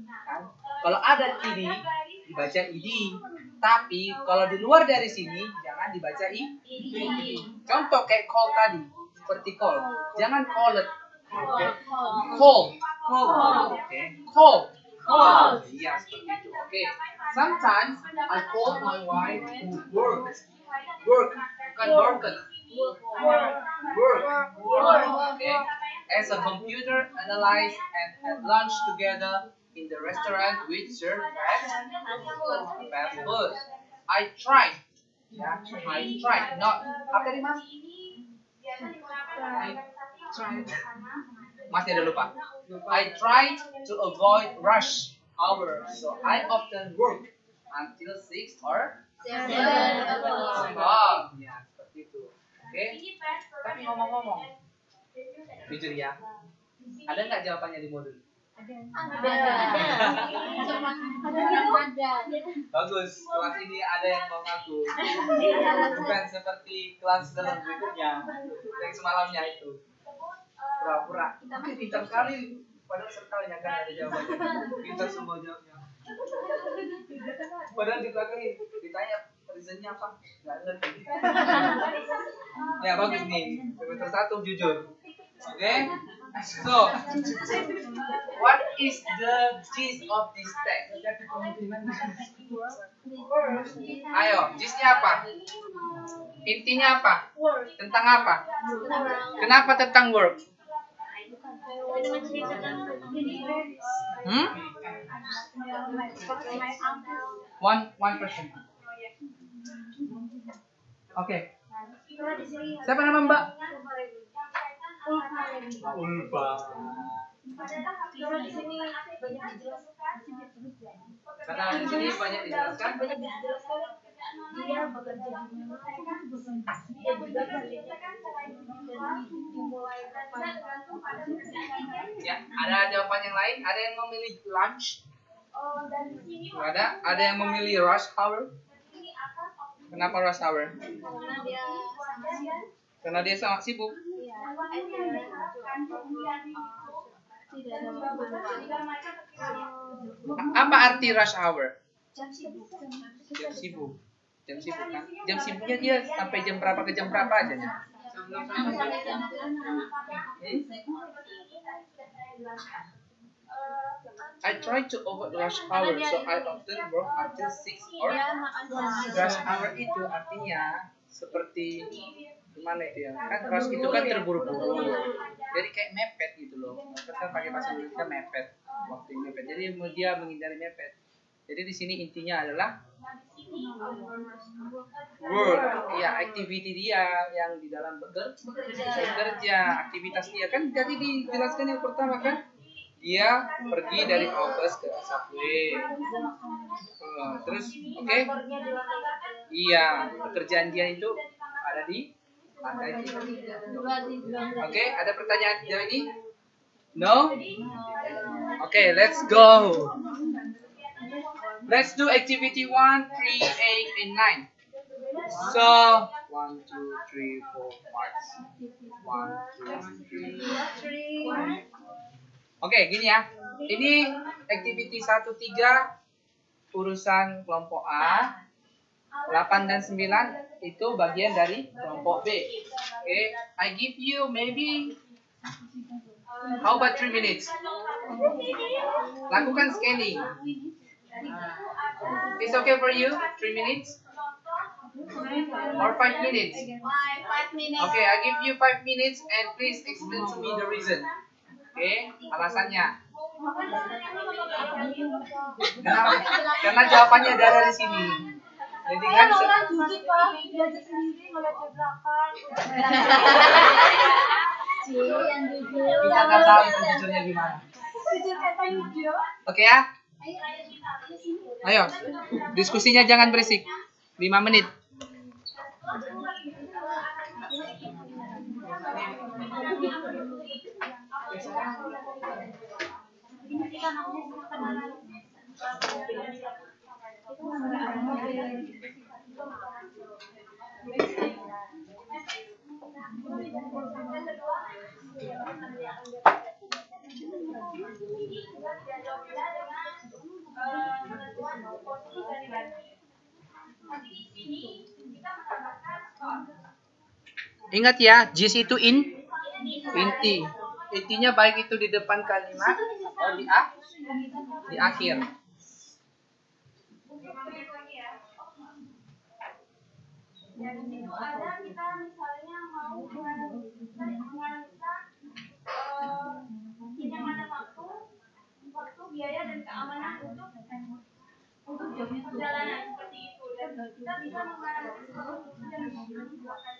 Kan? Kalau ada id, dibaca id. Tapi kalau di luar dari sini jangan dibaca id. Contoh kayak call tadi, seperti call. Jangan call it. Okay. Call. Okay. Call. Iya, seperti itu. Okay. Sometimes I call my wife to work. Bukan work. Okay. As a computer analyze and had lunch together in the restaurant which served fast food. I tried. Ya, I tried. Not apa tadi Mas? Masih ada lupa. I tried to avoid rush hour, so I often work until 6 or 7 o'clock. Ya, seperti itu. Oke. Tapi ngomong-ngomong, jujur ya, ada nggak jawabannya di modul? Ada. Bagus, kelas ini ada yang mau ngaku. Bukan seperti kelas dalam berikutnya yang semalamnya itu. Pura-pura. Pintar sekali, padahal sekalinya kan ada jawabannya. Pintar semua jawabnya. Padahal di belakang ditanya reasonnya apa? Nggak ngerti. Ya bagus nih, semester 1 jujur. Oke, so what is the gist of this text? Ayo, gistnya apa? Intinya apa? Tentang apa? Kenapa tentang work? One person. Oke. Siapa nama Mbak? Ulfa. Karena di sini banyak dijelaskan. Dia bekerja ya, ada jawaban yang lain? Ada yang memilih lunch? Ada yang memilih rush hour? Kenapa rush hour? Karena dia sangat sibuk. Apa arti rush hour? Jam sibuk. Kan? Jam sibuknya dia sampai jam berapa ke jam berapa aja? I try to avoid rush hour, so I often work until 6 or rush hour itu artinya seperti gimana itu ya? Kan rush itu kan terburu-buru. Jadi kayak mepet gitu loh. Kita pakai bahasa Indonesia mepet, waktu mepet. Jadi dia menghindari mepet. Jadi di sini intinya adalah work, ya activity dia yang di dalam bekerja, aktivitas dia kan. Jadi dijelaskan yang pertama kan, dia pergi dari office ke subway. Terus, oke? Iya, pekerjaan dia itu ada di lantai 3. Oke, ada pertanyaan sejauh ini? No? Oke, let's go. Let's do activity 1, 3, 8, and 9. So, 1, 2, 3, 4, 5. 1, 2, 3. Oke, gini ya. Ini activity 1, 3 urusan kelompok A. 8 dan 9 itu bagian dari kelompok B. Oke, I give you maybe how about 3 minutes? Lakukan scanning. It's okay for you? 3 minutes? Or 5 minutes? 5 minutes. Okay, I give you 5 minutes and please explain to me the reason. Okay, alasannya. Karena jawabannya ada dari sini. Jadi kan orang duduk Pak, belajar sendiri ngeliat ke belakang. Yang jujur. kita nggak tahu itu jujurnya gimana. Jujur kata jujur. Oke ya? Ayo, diskusinya jangan berisik. 5 menit. Ingat ya, jis itu inti. Intinya baik itu di depan kalimat atau di akhir. Ya di situ ada kita misalnya mau menganalisa kenyamanan waktu, biaya dan keamanan untuk perjalanan seperti itu. Dan kita bisa menganalisa waktu dan membuatkan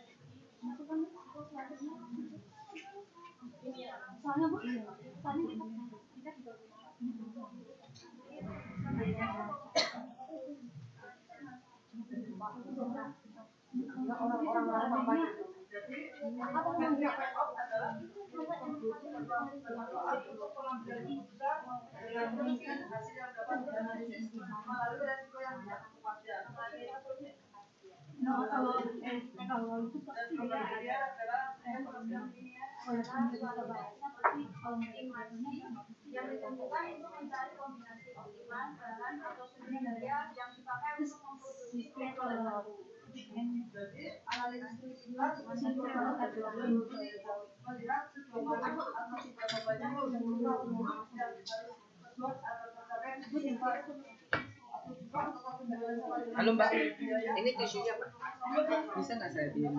yang ditentukan untuk mencari kombinasi optimal bahan atau sumber daya yang dipakai untuk memproduksi petrol baru. Analisis Halo Mbak, ini tisunya Pak. Bisa nggak saya pinjam?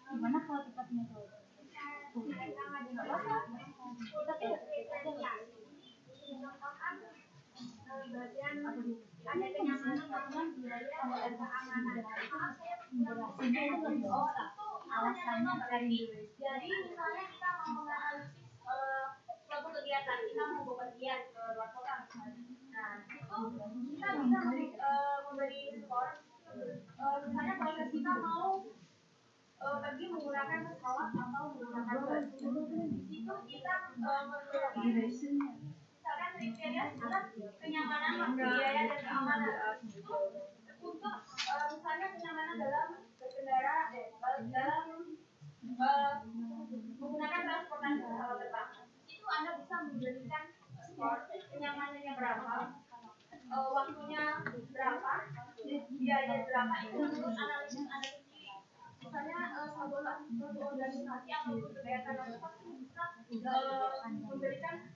gimana kalau tempatnya tuh? Ada kenyamanan, biaya, dan keamanan. Alasannya dari jadi misalnya kita mau menganalisis suatu kegiatan, kita mau bepergian ke luar kota misalnya. Nah itu kita bisa memberi skor. Misalnya kalau kita mau pergi menggunakan pesawat atau menggunakan bus, di situ kita memberi misalkan kriteria adalah kenyamanan, biaya dan keamanan. Itu untuk misalnya kenyamanan dalam berkendara, dalam menggunakan transportasi pesawat terbang. Itu Anda bisa memberikan skor kenyamanannya berapa, waktunya berapa, biaya berapa, itu menurut analisis Anda sendiri. Misalnya suatu organisasi atau kegiatan apa bisa memberikan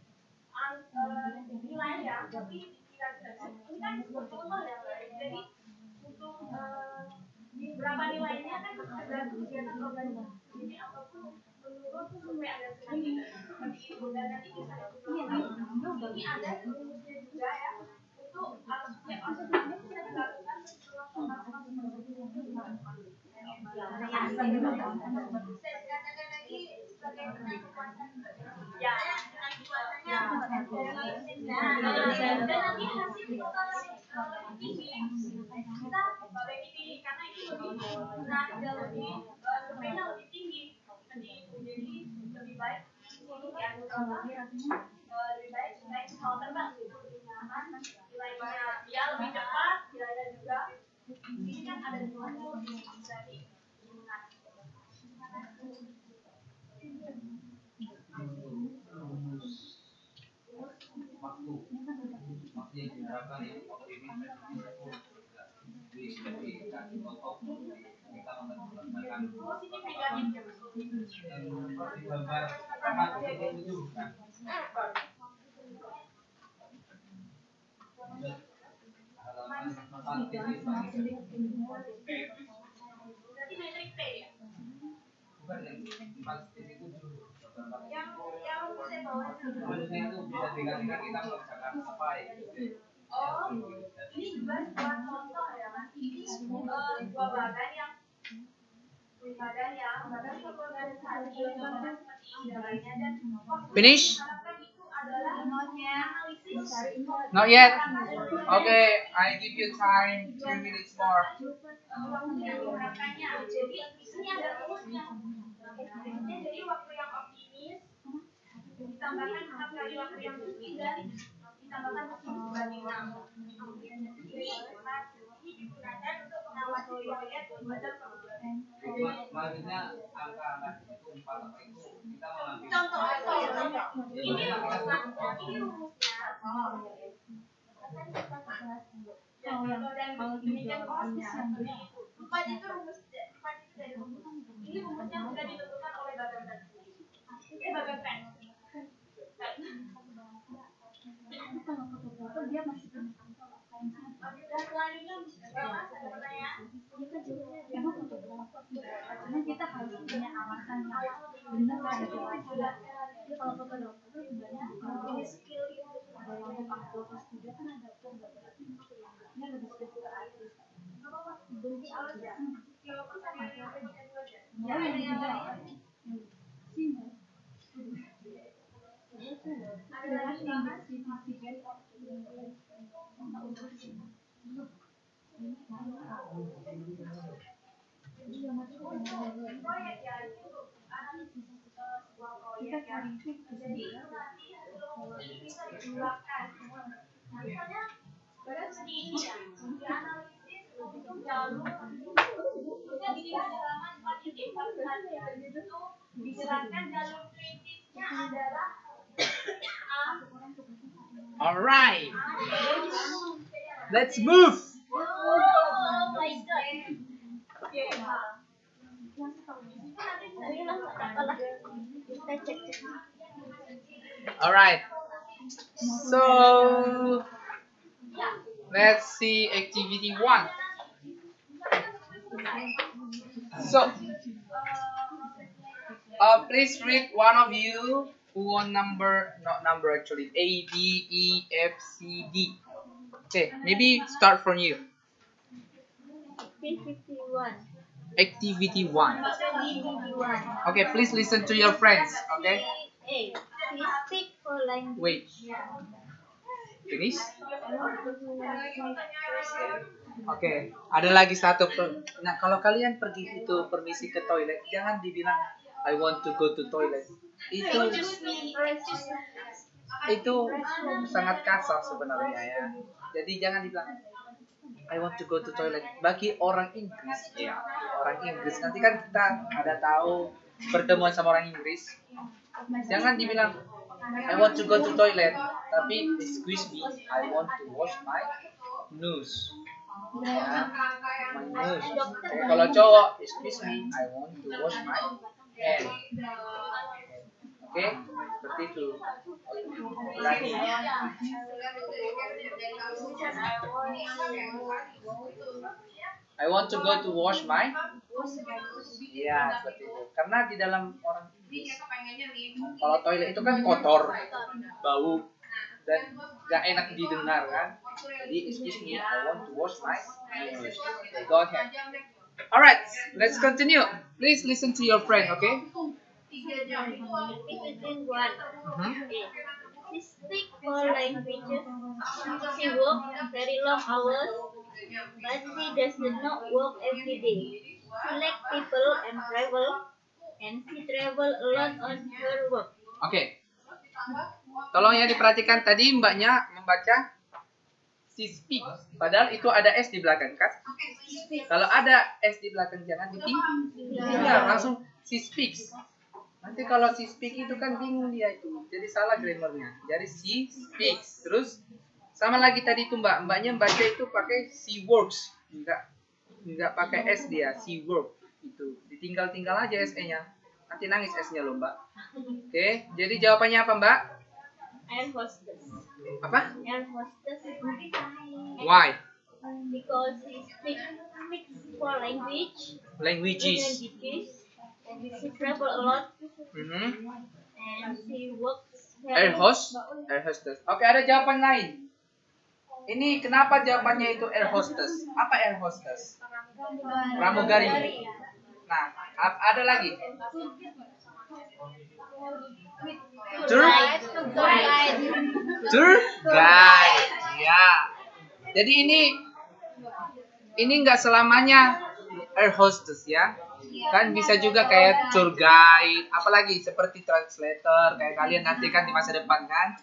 nilai ya, tapi kira-kira ini kan contoh ya, jadi untuk berapa nilainya kan tergantung kegiatan organisasi ini ataupun menurut survei Anda sendiri seperti itu. Dan nanti bisa ini ada rumusnya juga ya untuk setiap organisasi bisa dilakukan ya dan nanti hasil totalnya tinggi kita lebih tinggi karena itu lebih surveinya lebih tinggi seperti itu. Jadi lebih baik untuk lebih baik naik pesawat terbang lebih nyaman, nilainya ya lebih cepat, nilainya juga ini kan ada dua jadi waktu yang diharapkan ya metrik P ya. Yang saya bawa itu bisa dikatakan kita melaksanakan apa ya? Oh, ini juga sebuah contoh ya mas. Ini dua badan yang badan organisasi seperti jalannya dan Finish? itu adalah analisis. Not yet. Okay, I give you time 3 minutes more. Waktu yang diharapkannya. Jadi ini ada rumusnya. Jadi waktu ditambahkan 4 kali waktu yang resmi dan ditambahkan mesin sebagai 6. Jadi, ini digunakan untuk mengawasi riwayat badan perbuatan. Maksudnya angka-angka itu 4 apa itu kita mengambil Contoh. Ini rumusnya. Dan demikian proses yang begitu. 4 itu dari rumus. Ini rumusnya sudah ditentukan oleh badan tersebut. Badan pen. Kalau fotografer dia masih punya kantor Dan selanjutnya pertanyaan. emang fotografer karena kita harus punya alasan yang benar dan jelas. Jadi kalau fotografer itu sebenarnya kalau skill itu kalau untuk pas juga kan ada fotografer ini lebih spesifik ke artis. Benci aja. Ya yang juga. Sini. Ada lagi nggak? Proyek ya, ini untuk analisis sebuah proyek ya. Jadi itu nanti ini bisa dijumlahkan. Nah, misalnya seperti ini ya, dianalisis untuk jalur maksudnya gini kan halaman 4 titik 4 ya, itu dijelaskan jalur kritisnya adalah A. Alright, let's move. Oh my god. Alright, so let's see activity 1. So, please read one of you who want not number actually, A, B, E, F, C, D. Okay, maybe start from you. Activity 1. Okay, please listen to your friends. Okay. A. Speak for language. Wait. Finish. Oke, ada lagi satu. Nah, kalau kalian pergi itu permisi ke toilet, jangan dibilang I want to go to toilet. Itu sangat kasar sebenarnya ya. Jadi jangan dibilang I want to go to toilet. Bagi orang Inggris ya, orang Inggris nanti kan kita ada tahu pertemuan sama orang Inggris. Jangan dibilang I want to go to toilet, tapi excuse me, I want to wash my nose. Ya, my nose. Kalau cowok, excuse me, I want to wash my hand. Oke, seperti itu. Ulangi. I want to go to wash my. Ya, seperti itu. Karena di dalam orang Inggris, kalau toilet itu kan kotor, bau, dan gak enak didengar kan. Jadi excuse me, I want to wash my nose. Okay, go ahead. Alright, let's continue. Please listen to your friend, okay? She speak 4 languages. She work very long hours, but she does not work every day. She like people and she travel a lot on her work. Oke. Tolong ya diperhatikan tadi mbaknya membaca she speaks, padahal itu ada S di belakang kan? Kalau ada S di belakang jangan ditinggal, langsung she speaks. Nanti kalau she speak itu kan bingung dia itu, jadi salah grammarnya. Jadi she speaks, terus sama lagi tadi itu mbaknya baca itu pakai she works, enggak pakai S dia, she work itu ditinggal aja S-nya, nanti nangis S-nya loh mbak. Oke, jadi jawabannya apa mbak? Air hostess. Apa? Air hostess. Why? Because she speaks 4 languages. And she travel a lot. And she works Air hostess. Oke, ada jawaban lain. Ini kenapa jawabannya itu air hostess? Apa air hostess? Pramugari. Nah, ada lagi. Tour guide. Ya. Jadi ini nggak selamanya air hostess ya. Kan bisa juga kayak tour guide, apalagi seperti translator kayak kalian nanti kan di masa depan kan.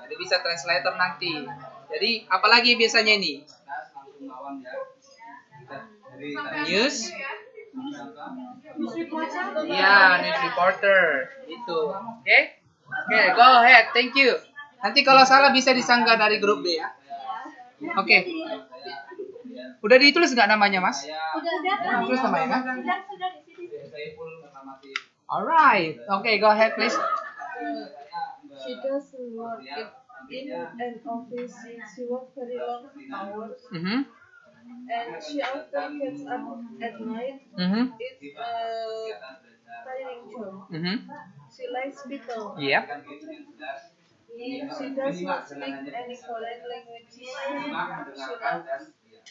Jadi bisa translator nanti. Jadi apalagi biasanya ini? News? Ya, news reporter itu. Oke? Oke, go ahead. Thank you. Nanti kalau salah bisa disanggah dari grup B ya. Oke. Udah ditulis nggak namanya, Mas? Udah. Tulis namanya kan? Sudah di sini. Alright. Okay, go ahead please. She does work in an office. She works very long hours, Mhm. and she often gets up at night. Mhm. It's a tiring job. Mhm. She likes people. Yep. She does not speak any foreign languages. She loves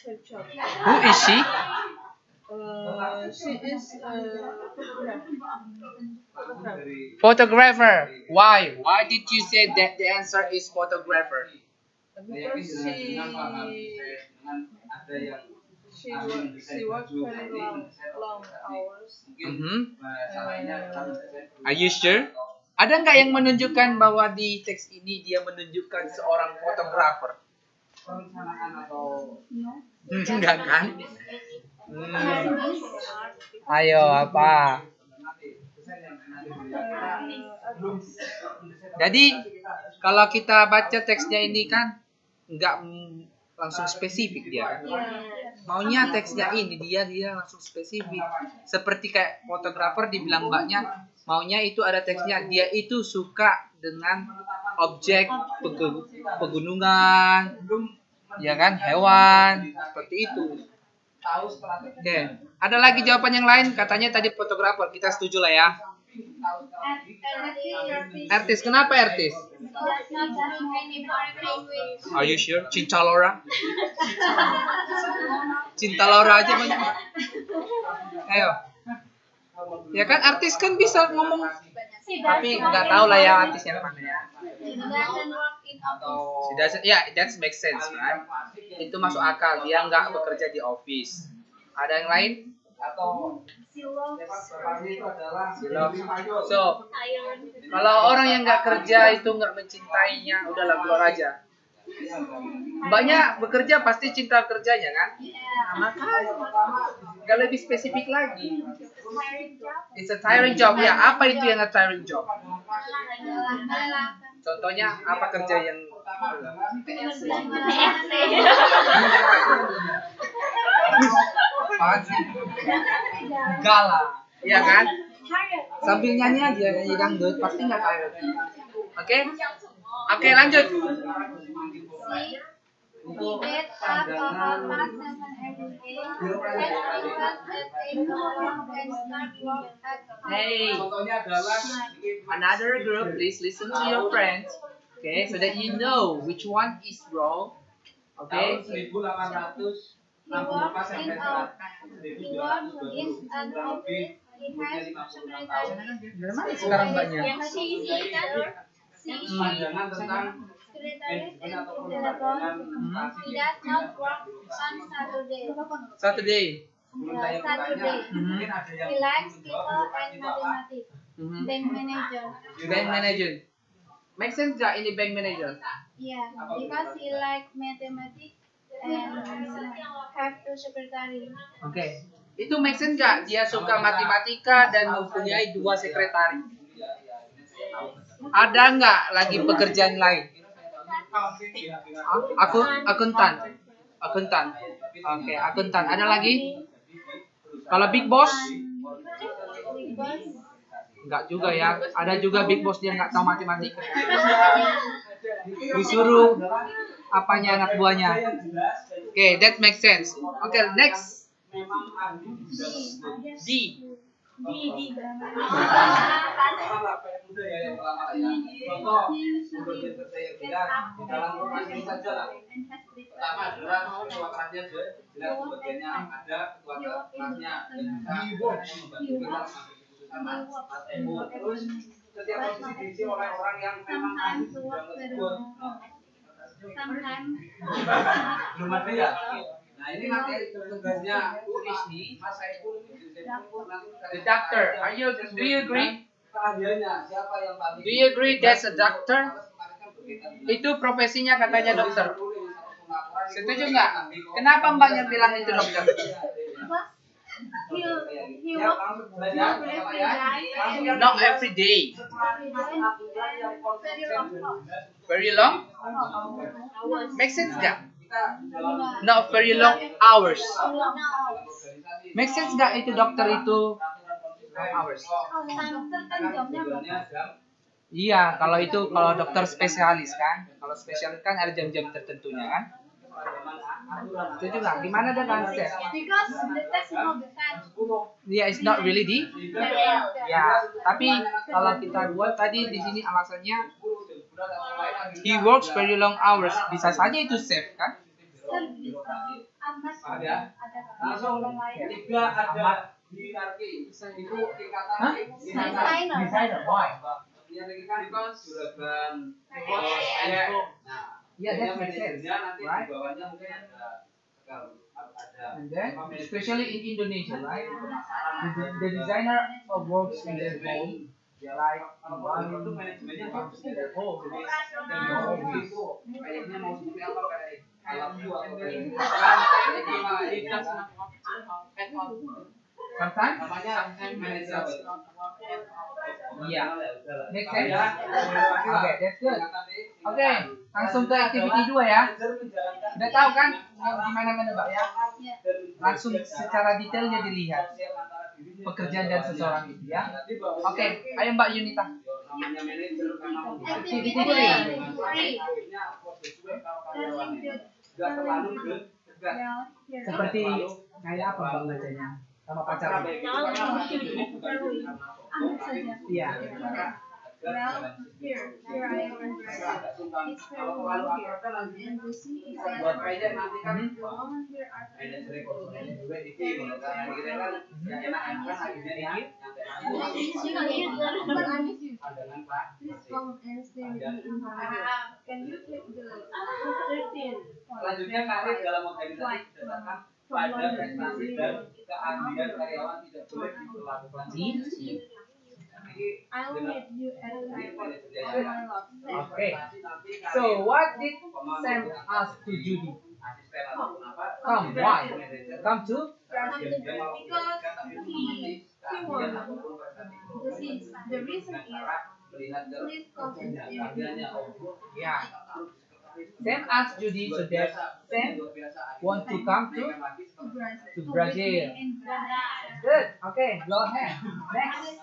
her job. Who is she? She is a photographer. Photographer. Why? Why did you say that the answer is photographer? Because she works very long hours. Mhm. Are you sure? Ada nggak yang menunjukkan bahwa di teks ini dia menunjukkan seorang fotografer? Enggak kan? Ayo apa? Jadi kalau kita baca teksnya ini kan nggak langsung spesifik dia. Maunya teksnya ini dia langsung spesifik. Seperti kayak fotografer dibilang mbaknya maunya itu ada teksnya dia itu suka dengan objek pegunungan, ya kan, hewan seperti itu. Oke, ada lagi jawaban yang lain katanya tadi fotografer, kita setuju lah ya. Artis, kenapa artis? Are you sure? Cinta Laura? Cinta Laura aja banyak. Ayo. Ya kan artis kan bisa ngomong, tapi nggak tahu lah ya artis yang mana ya. Ya, that makes sense, right? Itu masuk akal. Dia nggak bekerja di office. Ada yang lain? So, kalau orang yang nggak kerja itu nggak mencintainya, udahlah keluar aja. Mbaknya bekerja pasti cinta kerjanya kan? Nggak lebih spesifik lagi. It's a tiring job. Ya, apa itu yang a tiring job? Contohnya apa kerja yang Gala, ya kan? Sambil nyanyi aja, nyanyi dangdut, pasti nggak tired. Oke? Oke, lanjut. Hey, another group, please listen to your friends. Okay, so that you know which one is wrong. Okay. He works in an office. He has secretary. Dari mana sekarang mbaknya? He does not work on Saturday. Saturday. Saturday. He likes people and mathematics. Bank manager. Bank manager. Make sense gak ini bank manager? Yeah, because he likes mathematics and have two secretary. Oke. Itu make sense gak? Dia suka matematika dan mempunyai 2 sekretari. Ada nggak lagi pekerjaan lain? Akuntan. Oke, akuntan. Ada lagi? Kalau big boss? Enggak juga ya. Ada juga big boss dia nggak tahu matematika. Disuruh apanya anak buahnya. Oke, that makes sense. Oke, next. D. ini nanti tugasnya who is he? Mas Saiful ini the doctor. Do you agree? Do you agree that's a doctor? Itu profesinya katanya dokter. Setuju nggak? Kenapa mbaknya bilang itu dokter? Not every day. Very long? Make sense nggak? Not very long hours. Make sense nggak itu dokter itu hours? Iya, kalau dokter spesialis kan, kalau spesialis kan ada jam-jam tertentunya kan. Setuju nggak? Gimana dengan set? Because the text is not the time. Yeah, it's not really di. Ya, tapi kalau kita buat tadi di sini alasannya he works very long hours, bisa saja itu safe kan? Langsung Tiga ada hierarki. Itu tingkatan designer. Why? Because juragan yeah, that makes sense, right? And then, especially in Indonesia, right? The designer works in their home, like Bali, comes to their home. Kayaknya mau seperti apa kayak sometimes manager. Iya, make sense. Okay, that's good. Okay, langsung ke activity 2 ya. Udah tahu kan gimana menebak ya? Langsung secara detailnya dilihat pekerjaan dan seseorang itu ya. Oke, ayo Mbak Yunita. Activity 3. Seperti kayak apa Mbak bacanya? Sama pacar. Iya. Well, here I am. It's very warm here. And the sea is very warm. The woman here are Please come and stay with me in Bali. Can you take the 13? Selanjutnya karir dalam organisasi berdasarkan pada prestasi dan keahlian karyawan tidak boleh diperlakukan. I'll meet you at the Okay. So what did Sam ask to Judy? Come, why? Come to? Because he won. The reason is please come and stay with me. Yeah. Sam asked Judy so that Sam want to come to Brazil. Good. Okay, go ahead. Next.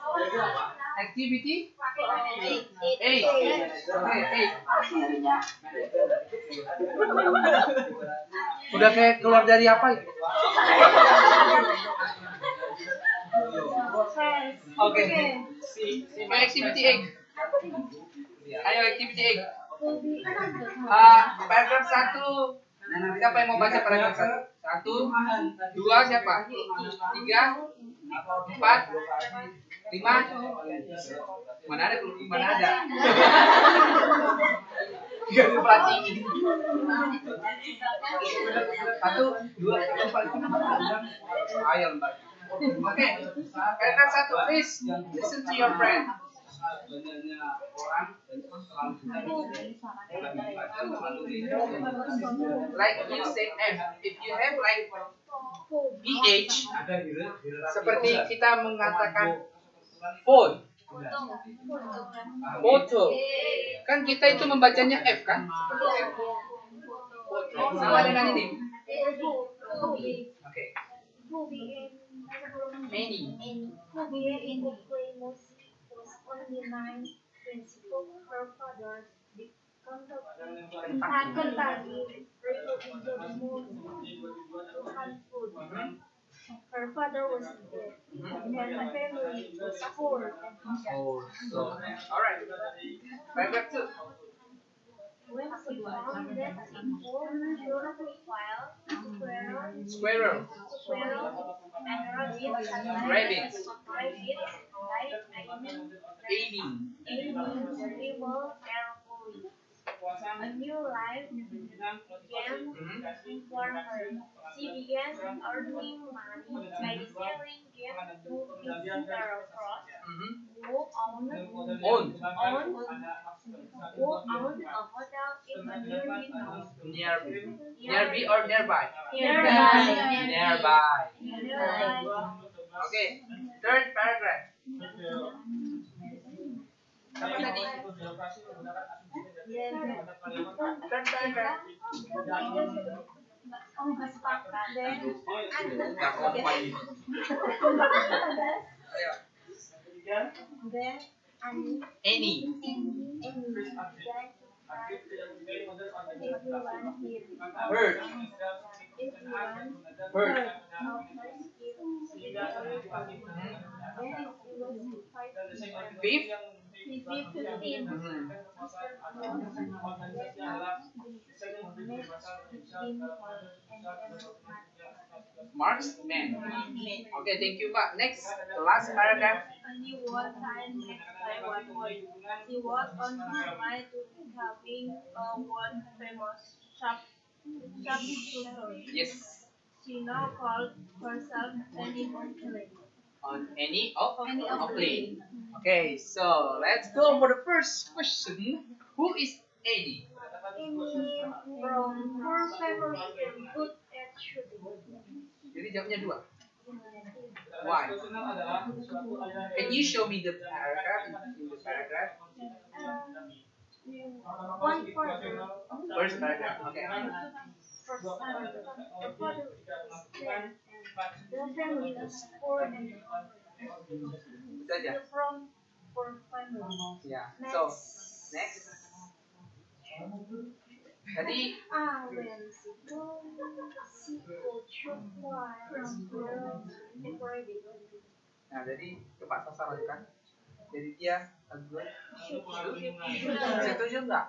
Activity 8. Okay, 8. Udah kayak keluar dari apa itu? Oke. Activity 8. Ayo activity 8. Paragraf 1. Siapa yang mau baca paragraf 1? 1, 2 siapa? 3, 4, 5. Mana ada? Mana ada? Gak ada pelatih. 1, 2, 3, 4. Ayo Mbak. Oke. Paragraf 1, please listen to your friend. Like you say F, if you have like PH, seperti kita mengatakan phone, foto, kan kita itu membacanya F kan? Sama dengan ini. Oke. Many. Only 9 principal her father Kentucky railroad in the moon to hunt food. Her father was dead, and her family was poor and Alright. Paragraph 2. when she found that simple, beautiful file, Squirrel. and Rabbits. died Aiming. the river carefully. A new life began for her. She began earning money by selling gifts to visitor cross who owned a hotel in a nearby town. Nearby or nearby? Nearby. Okay, third paragraph. Apa tadi? Third paragraph. Nggak kompai. Ayo. Any. Heard. Heard. Fifth. Marks men. Okay, thank you, Pak. Next, the last paragraph. Only one time next time one word. He was on his way to becoming a world famous shopkeeper. Yes. She now called herself Annie Oakley. On any Oakley. Okay, so let's go for the first question. Who is Annie? Annie from poor family and good at shooting. Jadi jawabnya dua. Why? Can you show me the paragraph in the paragraph? One for the First paragraph. Okay. first time. The father is dead and the family is poor and Itu aja. from poor family. Ya. So next. Tadi When she could fly from separated. nah jadi tepat sasaran kan. Jadi dia setuju nggak?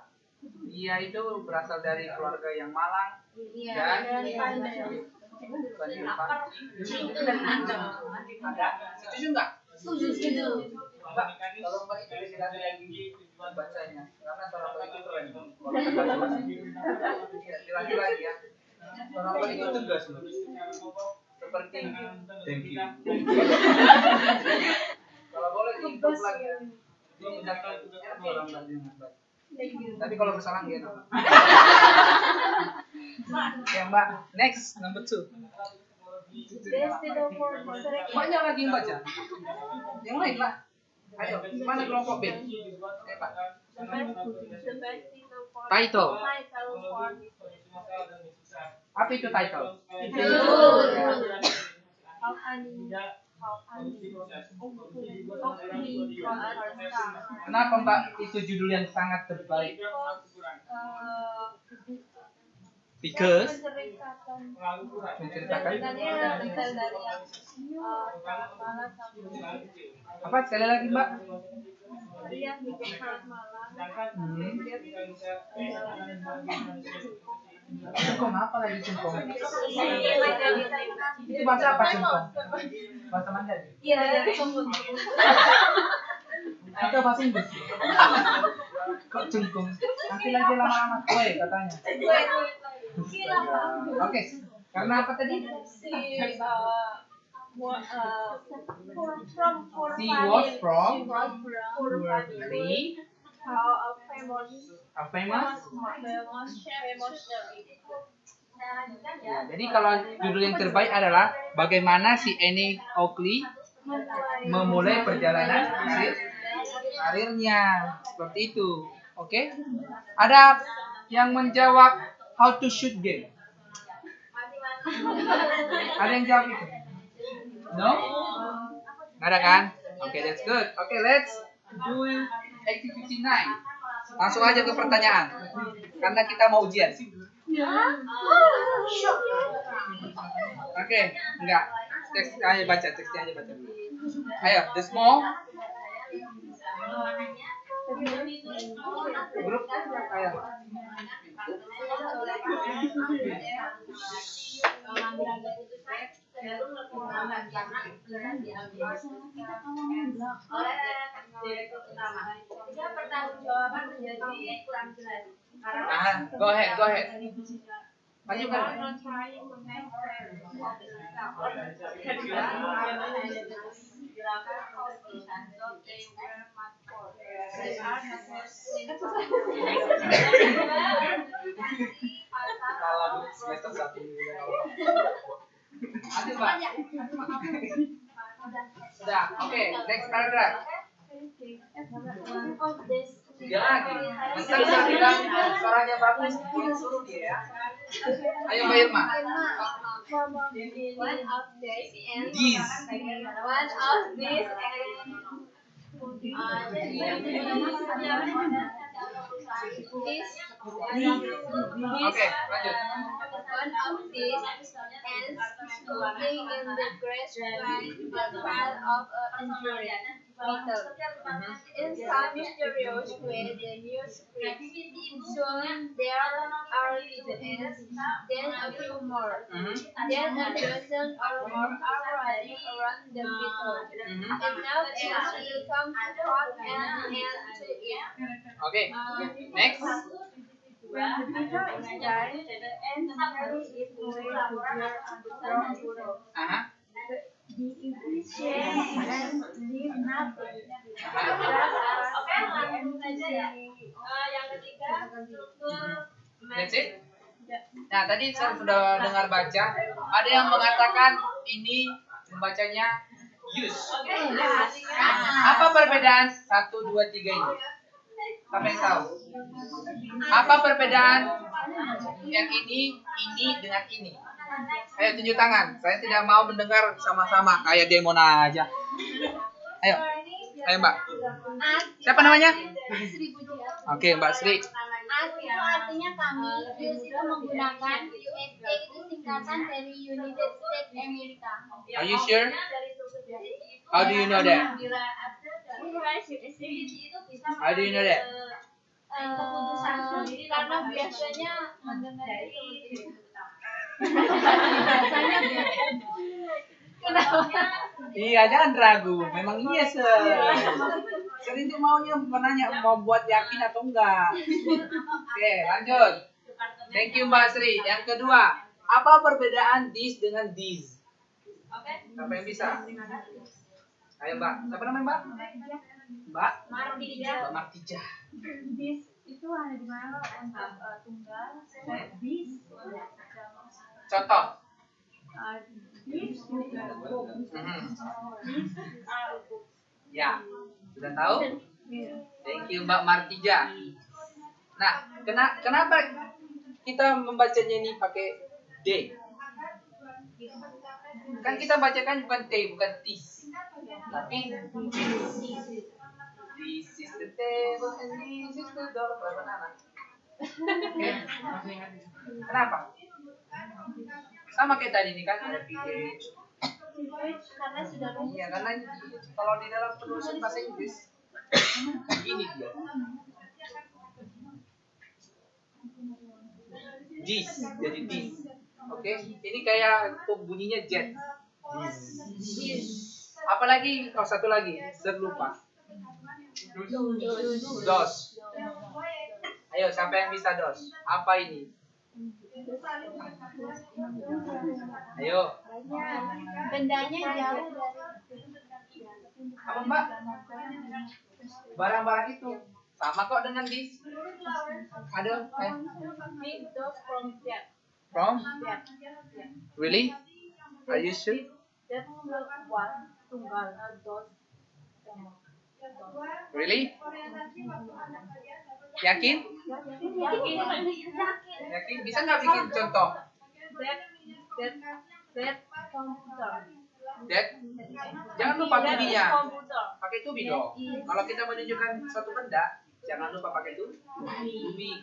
Dia itu berasal dari keluarga yang malang dan ada. Setuju nggak? Setuju. Mbak, kalau Mbak itu dilatih lagi bacanya, karena suara Mbak itu keren. Dilatih lagi ya. Suara Mbak itu tegas loh. Seperti thank you. Kalau boleh diimprove lagi ya. Ditingkatkan suara Mbak dengan baik. Tapi kalau bersalah nggak enak. Oke Mbak, next number 2. Banyak lagi yang baca. Yang lain lah. Ayo, mana kelompok B? Pak. Title. Apa itu title? Kenapa Mbak itu judul yang sangat terbaik? Because menceritakan apa sekali lagi Mbak? Cengkong apa lagi cengkong? Itu bahasa apa cengkong? Bahasa Mandarin? Atau bahasa Inggris? Kok cengkong? Nanti lagi lama-lama kue katanya. Oke, karena apa tadi? She was from poor family. A famous. Ya, jadi kalau judul yang terbaik adalah bagaimana si Annie Oakley memulai perjalanan karirnya, seperti itu. Oke? Ada yang menjawab how to shoot game? Ada yang jawab itu? No? Nggak ada kan? Oke, that's good. Oke, let's do activity 9. Langsung aja ke pertanyaan. Karena kita mau ujian. Oke, enggak. Teksnya aja baca, teksnya aja baca. Ayo, the small grup, ayo. Pertanggungjawaban menjadi kurang jelas. Go ahead. Lanjutkan. Kalau semester 1 lanjut, Mbak. Sudah, oke, next paragraph. Dia lagi. Bentar saya bilang suaranya bagus, suruh dia ya. Ayo Mbak Irma. These. Oke, lanjut. One of these ants swimming in the grass find a pile of injured beetle. In some mysterious way, the news spreads. Soon there are 2 ants, then a few more. Then a dozen or more are running around the beetle. Enough ants will come to hot and to eat. Oke, next. When the beetle is dying, the ants carry it away to their underground burrow. The efficient ants leave nothing. That's it. Nah, tadi saya sudah dengar baca. Ada yang mengatakan ini membacanya use. Apa perbedaan 1, 2, 3 ini? Siapa yang tahu? Apa perbedaan yang ini dengan ini? Ayo tunjuk tangan. Saya tidak mau mendengar sama-sama kayak demo aja. Ayo Mbak. Siapa namanya? Sri Pujias. Oke, Mbak Sri. As itu artinya kami, US itu menggunakan USA itu singkatan dari United States America. Are you sure? How do you know that? How do you know that? Karena biasanya mendengar itu. Iya, jangan ragu. Memang iya Sering tuh maunya menanya mau buat yakin atau enggak. Oke, lanjut. Thank you Mbak Sri. Yang kedua, apa perbedaan this dengan this? Siapa yang bisa? Ayo Mbak. Siapa namanya Mbak? Mbak Martija. This itu ada di mana untuk tunggal. This Contoh. This Ya, sudah tahu? Thank you Mbak Martija. Nah, kenapa kita membacanya ini pakai D? Kan kita bacakan bukan T, bukan tis, tapi this is the table and this is the door. Oke. Kenapa? Sama kayak tadi nih kan ada PH. Karena sudah Iya, karena kalau di dalam penulisan bahasa Inggris ini dia. This, jadi this. Oke, ini kayak bunyinya jet. This. Apalagi satu lagi, lupa. Dos. Ayo, siapa yang bisa dos? Apa ini? Ayo. bendanya jauh dari Apa Mbak? Barang-barang itu sama kok dengan this. Ada? those from that. From? Really? Are you sure? That's one tunggal those. Really? Yakin? Yakin? Bisa nggak bikin contoh? That computer. That? Jangan lupa tubinya. Pakai tubi dong. Kalau kita menunjukkan suatu benda, jangan lupa pakai tubi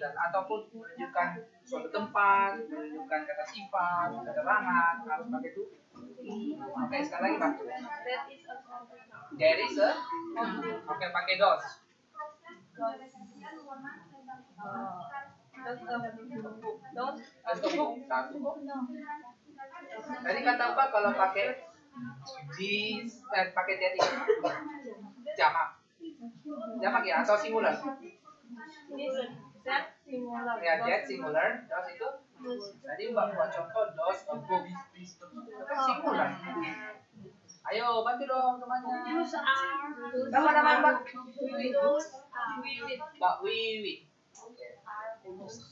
kan, ataupun menunjukkan suatu tempat, menunjukkan kata sifat, keterangan, harus pakai tubi. Oke, sekali lagi Pak. There is a. Oke, pakai dos. Satu. Tadi kata apa kalau pakai pakai titik jamak ya atau singular? Similar. Ya, that similar. Terus itu tadi Mbak buat contoh those a book. Kan similar. Ayo bantu dong temannya. Those are. Nama Mbak. Those are. Mbak Wiwi.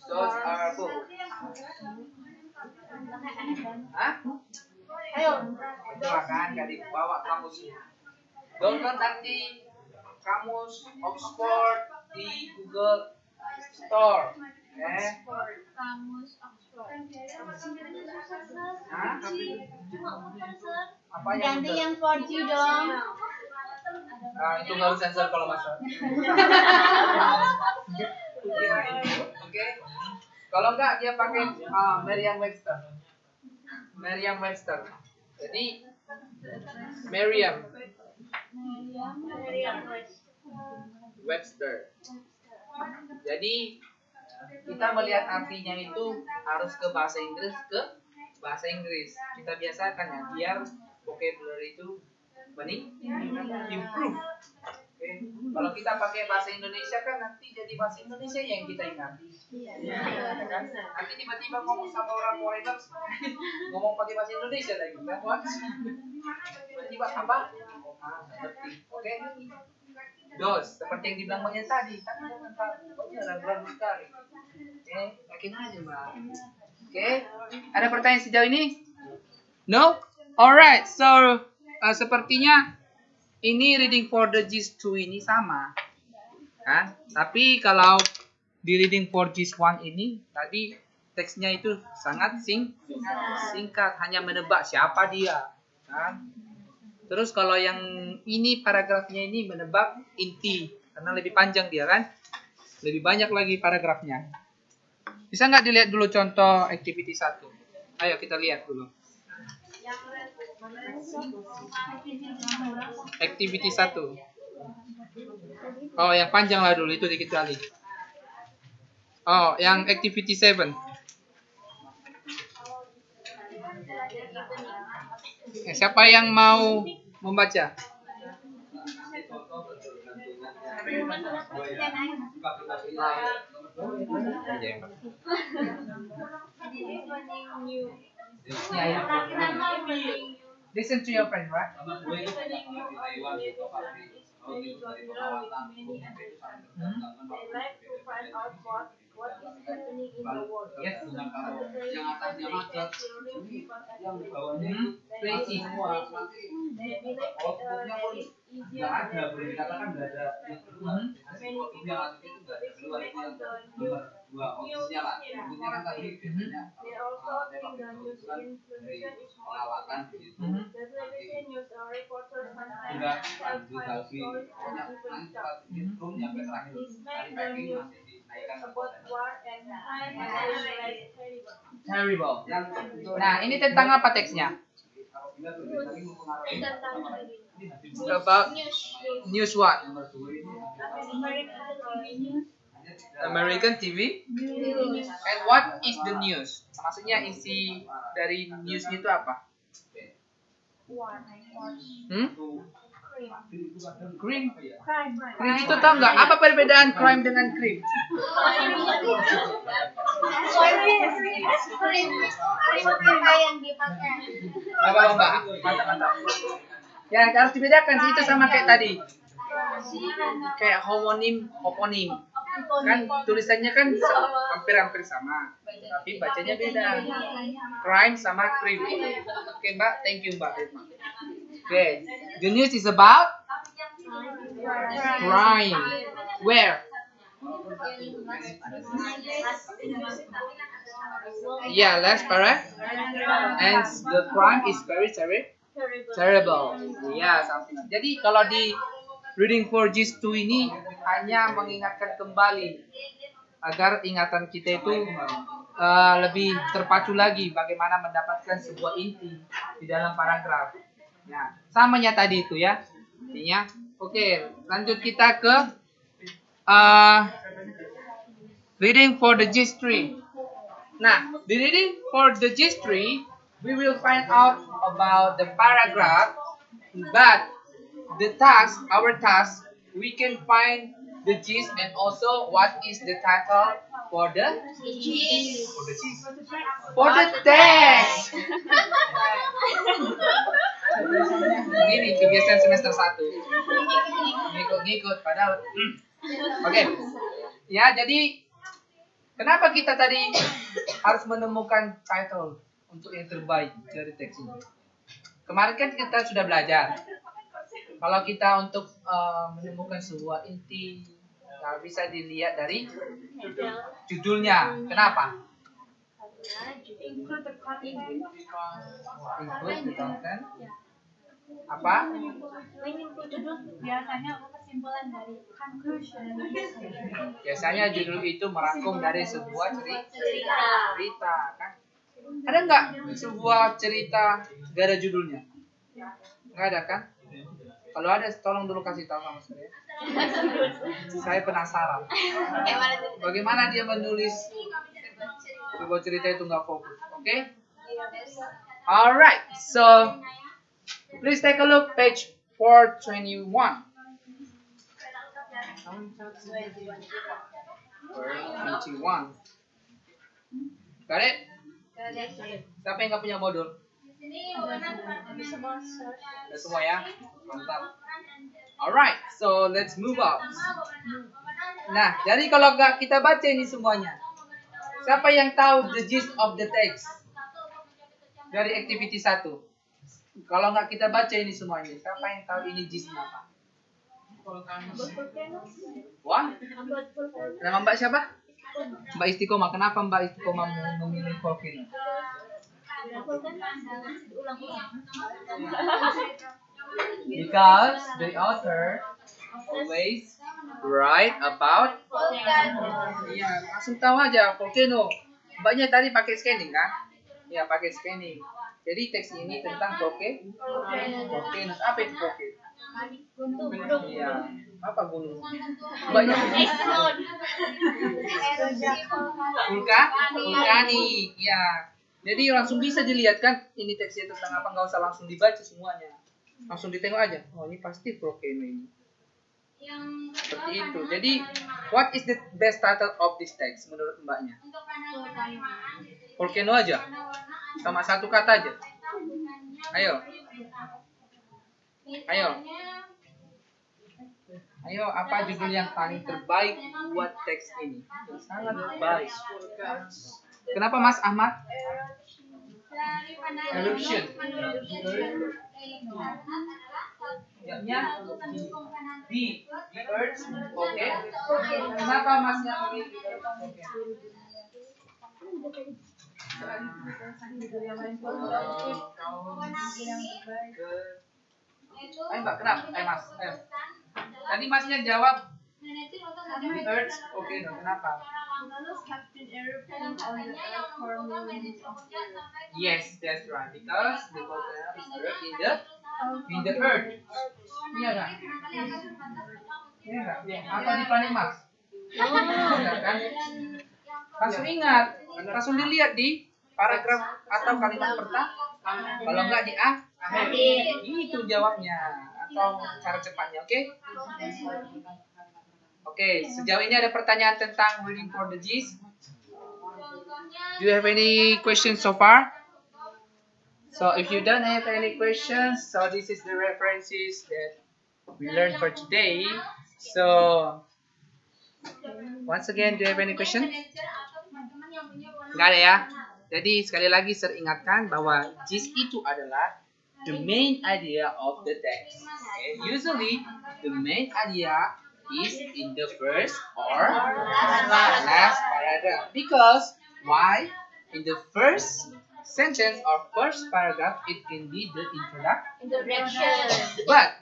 Those are book. Hah? Ayo. Silakan gak dibawa kamusnya. Download nanti kamus Oxford di Google Store. Kamus Oxford. Hah? Apa Ganti yang 4G dong. Nah, itu nggak harus sensor kalau masuk. Oke. Kalau enggak dia pakai Merriam-Webster. Merriam-Webster. Jadi Merriam-Webster. Jadi kita melihat artinya itu harus ke bahasa Inggris Kita biasakan ya biar vocabulary itu improve. Oke. Kalau kita pakai bahasa Indonesia kan nanti jadi bahasa Indonesia yang kita ingati. Ya kan? Nanti tiba-tiba ngomong sama orang foreigner ngomong pakai bahasa Indonesia lagi kan? Tiba-tiba apa? Oke. Dos, seperti yang dibilang Mbaknya tadi, tapi jangan ragu sekali. Oke, yakin aja Mbak. Oke, ada pertanyaan sejauh ini? No? Alright, so sepertinya ini reading for the GIS 2 ini sama, kan? Tapi kalau di reading for GIS 1 ini tadi teksnya itu sangat singkat, hanya menebak siapa dia, kan? Terus kalau yang ini paragrafnya ini menebak inti, karena lebih panjang dia kan, lebih banyak lagi paragrafnya. Bisa nggak dilihat dulu contoh activity 1? Ayo kita lihat dulu. Activity 1. Oh, yang panjang lah dulu, itu dikit kali. Oh, yang activity 7. Siapa yang mau membaca? Ya. Listen to your friend, right? Yes. Yang atasnya macet, yang bawahnya crazy. Outputnya pun nggak ada, boleh dikatakan nggak ada. Outputnya itu nggak ada. Keluar itu yang nomor 2 outputnya lah. Outputnya kan tadi biasanya pengawasan gitu. Sudah lanjut lagi. Pokoknya nanti pas intro nyampe terakhir tadi masih dinaikkan terrible. Nah, ini tentang apa teksnya? About news what? American TV. And what is the news? Maksudnya isi dari news itu apa? Crime. Crime itu tau nggak? Apa perbedaan crime dengan crime? Yang dipakai. Mbak. Mantap. Ya harus dibedakan sih, itu sama kayak tadi. Kayak homonim. Kan tulisannya kan hampir sama, tapi bacanya beda. Crime sama crime. Oke Mbak, thank you Mbak. Oke, the news is about crime. Where? Yeah, that's correct. And the crime is very terrible. Yeah, something. Jadi kalau di reading for GIS 2 ini hanya mengingatkan kembali agar ingatan kita itu lebih terpacu lagi bagaimana mendapatkan sebuah inti di dalam paragraf. Nah, samanya tadi itu ya. Intinya. Oke, lanjut kita ke reading for the GIS 3. Nah, di reading for the GIS 3, we will find out about the paragraph, but our task, we can find the gist and also what is the title for the Gist. for the text. Ini kebiasaan semester 1. Ngikut-ngikut padahal. Oke. Ya, jadi kenapa kita tadi harus menemukan title untuk yang terbaik dari teks ini? Kemarin kan kita sudah belajar. Kalau kita untuk menemukan sebuah inti, bisa dilihat dari judulnya. Kenapa? Include the content. Include the content. Apa? Judul biasanya kesimpulan dari conclusion. Biasanya judul itu merangkum dari sebuah cerita, kan? Ada nggak sebuah cerita gak ada judulnya? Nggak ada kan? Kalau ada, tolong dulu kasih tahu sama saya. Saya penasaran. Bagaimana dia menulis sebuah cerita itu nggak fokus? Oke? Alright, so please take a look page 421. 421. Got it? Siapa yang nggak punya modul? Ada semua ya? Mantap. Alright, so let's move on. Nah, jadi kalau nggak kita baca ini semuanya, siapa yang tahu the gist of the text dari activity 1? Kalau nggak kita baca ini semuanya, siapa yang tahu ini gistnya apa? Wah? Nama Mbak siapa? Mbak Istiqomah. Kenapa Mbak Istiqomah memilih volcano? Because the author always write about iya, langsung tahu aja volcano. Mbaknya tadi pakai scanning kan? Iya, pakai scanning. Jadi teks ini tentang volcano. Apa itu volcano? Iya. Apa gunung? Mbaknya vulkanik. Iya. Jadi langsung bisa dilihat kan ini teksnya tentang apa, nggak usah langsung dibaca semuanya. Langsung ditengok aja. Oh, ini pasti volcano ini. Seperti itu. Jadi, what is the best title of this text menurut Mbaknya? Volcano aja. Sama satu kata aja. Ayo. Ayo, apa judul yang paling terbaik buat teks ini? Sangat baik. Kenapa Mas Ahmad? Eruption. Ya, the earth. Oke. Kenapa Masnya memilih oke? Ayo Mbak, kenapa? Mas. Tadi Masnya jawab the earth. Oke, kenapa? Yes, that's right. Because the volcano is in the earth. Iya kan? Iya kan? Atau di planet Mars? Iya kan? Langsung ingat, langsung dilihat di paragraf atau kalimat pertama. Kalau enggak di akhir. Itu jawabnya atau cara cepatnya, oke? Oke, sejauh ini ada pertanyaan tentang reading for the gist. Do you have any questions so far? So if you don't have any questions, so this is the references that we learned for today. So once again, do you have any question? Nggak ada ya. Jadi sekali lagi saya ingatkan bahwa gist itu adalah the main idea of the text. Okay? Usually the main idea is in the first or last paragraph. Because why? In the first sentence or first paragraph, it can be the introduction. But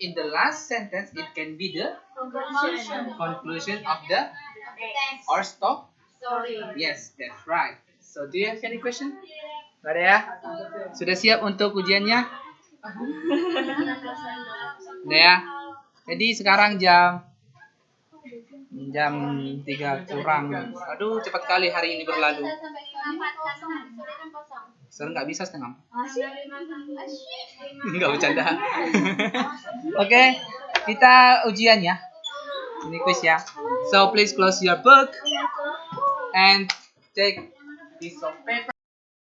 in the last sentence, it can be the conclusion of the or stop. Yes, that's right. So, do you have any question? Gak ada ya? Sudah siap untuk ujiannya? Udah ya? Jadi sekarang jam 3 kurang. Aduh, cepat kali hari ini berlalu. Sekarang nggak bisa setengah. Nggak bercanda. Oke, kita ujian ya. Ini quiz ya. So please close your book and take piece of paper.